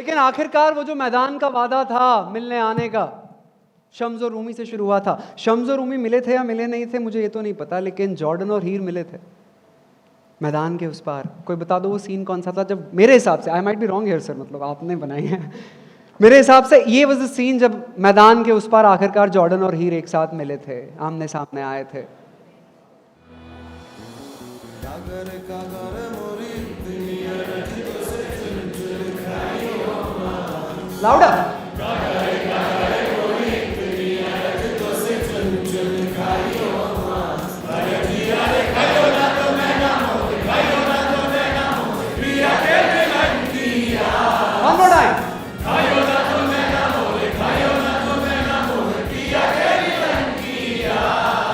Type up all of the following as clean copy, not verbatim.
लेकिन आखिरकार वो जो मैदान का वादा था मिलने आने का, शम्स और रूमी से शुरू हुआ था। शम्स और रूमी मिले थे या मिले नहीं थे मुझे ये तो नहीं पता, लेकिन जॉर्डन और हीर मिले थे मैदान के उस पार। कोई बता दो वो सीन कौन सा था? जब मेरे हिसाब से, I might be wrong here sir, मतलब आपने बनाई है, मेरे हिसाब से ये वाज द सीन जब मैदान के उस पार आखिरकार जॉर्डन और हीर एक साथ मिले थे, आमने सामने आए थे। Louder. One more time.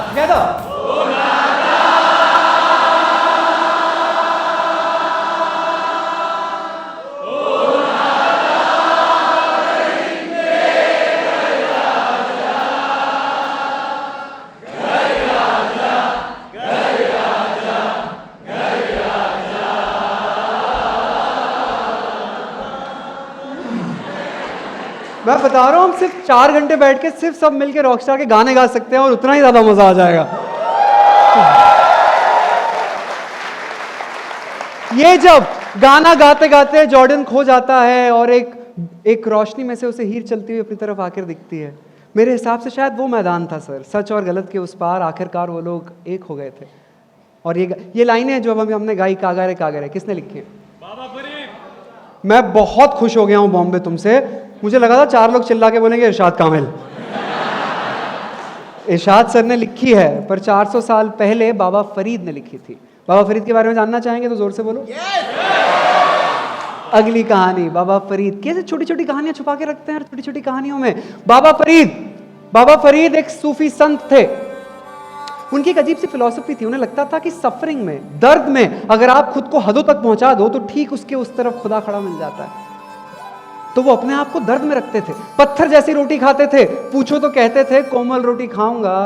Together. मैं बता रहा हूँ, हम सिर्फ 4 घंटे बैठ के सिर्फ सब मिलके रॉकस्टार के गाने गा सकते हैं और उतना ही ज्यादा मजा आ जाएगा। ये जब गाना गाते गाते जॉर्डन खो जाता है और एक रोशनी में से उसे हीर चलती हुई अपनी तरफ आकर दिखती है, मेरे हिसाब से शायद वो मैदान था सर, सच और गलत के उस पार आखिरकार वो लोग एक हो गए थे। और ये लाइनें जो हमने गाई, कागारे कागारे, किसने लिखी है? बाबा फरीद। मैं बहुत खुश हो गया हूँ बॉम्बे तुमसे। मुझे लगा था 4 लोग चिल्ला के बोलेंगे इरशाद कामिल। इरशाद सर ने लिखी है, पर 400 साल पहले बाबा फरीद ने लिखी थी। बाबा फरीद के बारे में जानना चाहेंगे तो जोर से बोलो। अगली कहानी बाबा फरीद। कैसे छोटी छोटी कहानियां छुपा के रखते हैं छोटी छोटी कहानियों में। बाबा फरीद एक सूफी संत थे। उनकी एक अजीब सी फिलॉसफी थी। उन्हें लगता था कि सफरिंग में, दर्द में अगर आप खुद को हदों तक पहुंचा दो तो ठीक उसके उस तरफ खुदा खड़ा मिल जाता है। तो वो अपने आप को दर्द में रखते थे। पत्थर जैसी रोटी खाते थे। पूछो तो कहते थे कोमल रोटी खाऊंगा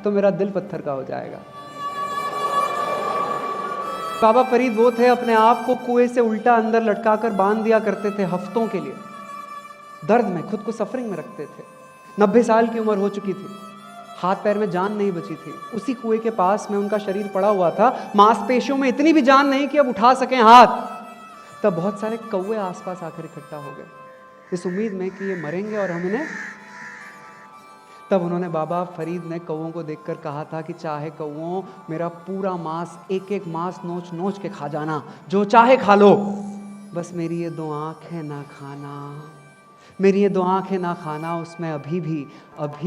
तो मेरा दिल पत्थर का हो जाएगा। बाबा फरीद वो थे, अपने आप को कुएं से उल्टा अंदर लटका कर बांध दिया करते थे हफ्तों के लिए। दर्द में खुद को सफरिंग में रखते थे। 90 साल की उम्र हो चुकी थी, हाथ पैर में जान नहीं बची थी। उसी कुएं के पास में उनका शरीर पड़ा हुआ था, मांसपेशियों में इतनी भी जान नहीं कि अब उठा सकें हाथ। तब बहुत सारे कौवे आसपास आकर इकट्ठा हो गए, इस उम्मीद में कि ये मरेंगे और हम इन्हें। तब उन्होंने, बाबा फरीद ने कौवों को देखकर कहा था कि चाहे कौवों मेरा पूरा मांस, एक एक मांस नोच नोच के खा जाना, जो चाहे खा लो, बस मेरी ये 2 आंखें ना खाना, मेरी ये 2 आंखें ना खाना। उसमें अभी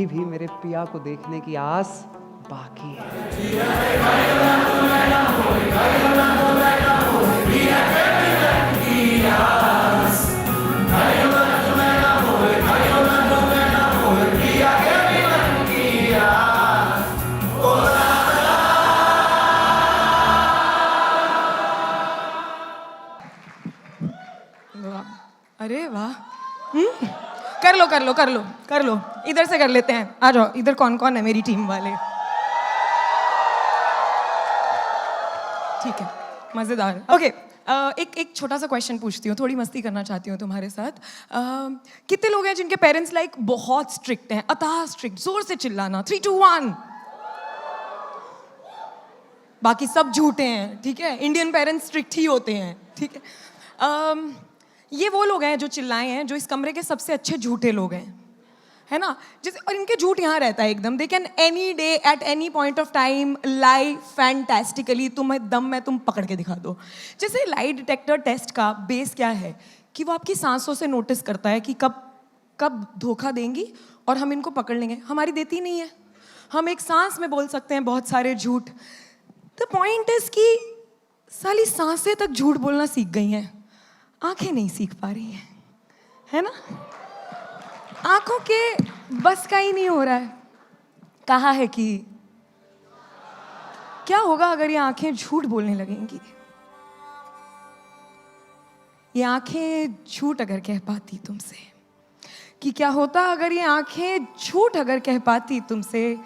भी मेरे पिया को देखने की आस बाकी है। अरे वाह, कर लो, इधर से कर लेते हैं। आ जाओ, इधर कौन कौन है मेरी टीम वाले? ठीक है, मजेदार। ओके, एक छोटा सा क्वेश्चन पूछती हूँ, थोड़ी मस्ती करना चाहती हूँ तुम्हारे साथ। कितने लोग हैं जिनके पेरेंट्स लाइक बहुत स्ट्रिक्ट हैं, अतः स्ट्रिक्ट? जोर से चिल्लाना। 3, 2, 1। बाकी सब झूठे हैं, ठीक है? इंडियन पेरेंट्स स्ट्रिक्ट ही होते हैं, ठीक है? ये वो लोग हैं जो चिल्लाए हैं, जो इस कमरे के सबसे अच्छे झूठे लोग हैं, है ना? जैसे, और इनके झूठ यहाँ रहता है एकदम। They can any day at any point of time lie fantastically. तुम्हें दम में तुम पकड़ के दिखा दो। जैसे लाई डिटेक्टर टेस्ट का बेस क्या है कि वो आपकी सांसों से नोटिस करता है कि कब धोखा देंगी और हम इनको पकड़ लेंगे। हमारी देती नहीं है, हम एक सांस में बोल सकते हैं बहुत सारे झूठ। द पॉइंट इज कि साली सांसें तक झूठ बोलना सीख गई हैं, आंखें नहीं सीख पा रही हैं, है ना? आंखों के बस का ही नहीं हो रहा है। कहा है कि क्या होगा अगर ये आंखें झूठ बोलने लगेंगी? ये आंखें झूठ अगर कह पाती तुमसे, कि क्या होता अगर ये आंखें झूठ अगर कह पाती तुमसे,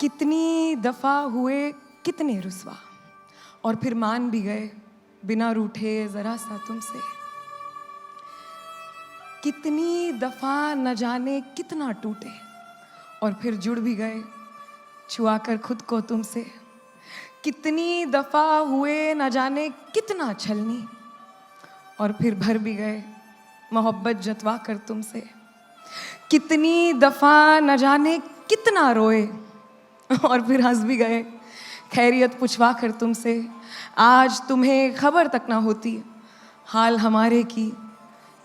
कितनी दफा हुए कितने रुसवा, और फिर मान भी गए बिना रूठे जरा सा तुमसे। कितनी दफा न जाने कितना टूटे और फिर जुड़ भी गए छुआ कर खुद को तुमसे। कितनी दफा हुए न जाने कितना छलनी और फिर भर भी गए मोहब्बत जतवा कर तुमसे। कितनी दफा न जाने कितना रोए और फिर हंस भी गए खैरियत पूछवा कर तुमसे। आज तुम्हें खबर तक ना होती हाल हमारे की,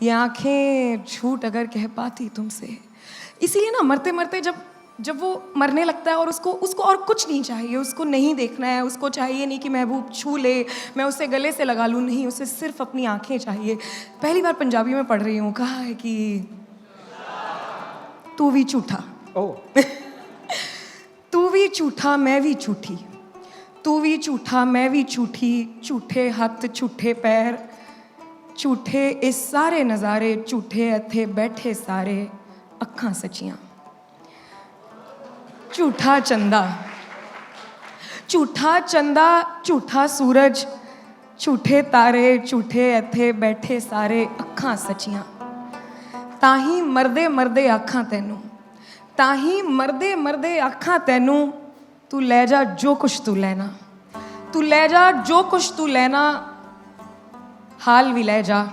ये आंखें झूठ अगर कह पाती तुमसे। इसीलिए ना मरते मरते जब वो मरने लगता है और उसको और कुछ नहीं चाहिए, उसको नहीं देखना है, उसको चाहिए नहीं कि महबूब छू ले, मैं उसे गले से लगा लूँ, नहीं, उसे सिर्फ अपनी आंखें चाहिए। पहली बार पंजाबी में पढ़ रही हूँ, कहा है कि तू भी झूठा, तू भी झूठा मैं भी झूठी, तू भी झूठा मैं भी झूठी, झूठे हाथ झूठे पैर, झूठे इस सारे नज़ारे, झूठे इत्थे बैठे सारे अखां सचियां। झूठा चंदा, झूठा चंदा, झूठा सूरज, झूठे तारे, झूठे इत्थे बैठे सारे अखां सचियां। ताही मरदे मरदे आखां तैनू, ताही मरदे मरदे आखां तैनू, तू ले जा जो कुछ तू लेना, तू ले जा जो कुछ तू लेना, हाल भी ले जा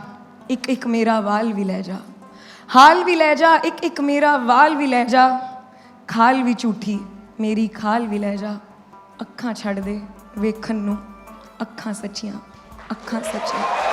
एक एक मेरा वाल भी ले जा, हाल भी ले जा एक एक मेरा वाल भी ले जा, खाल भी झूठी मेरी खाल भी ले जा, अखां छड़ दे वेखन नू अखां सच्चियां, अखां सच्चियां।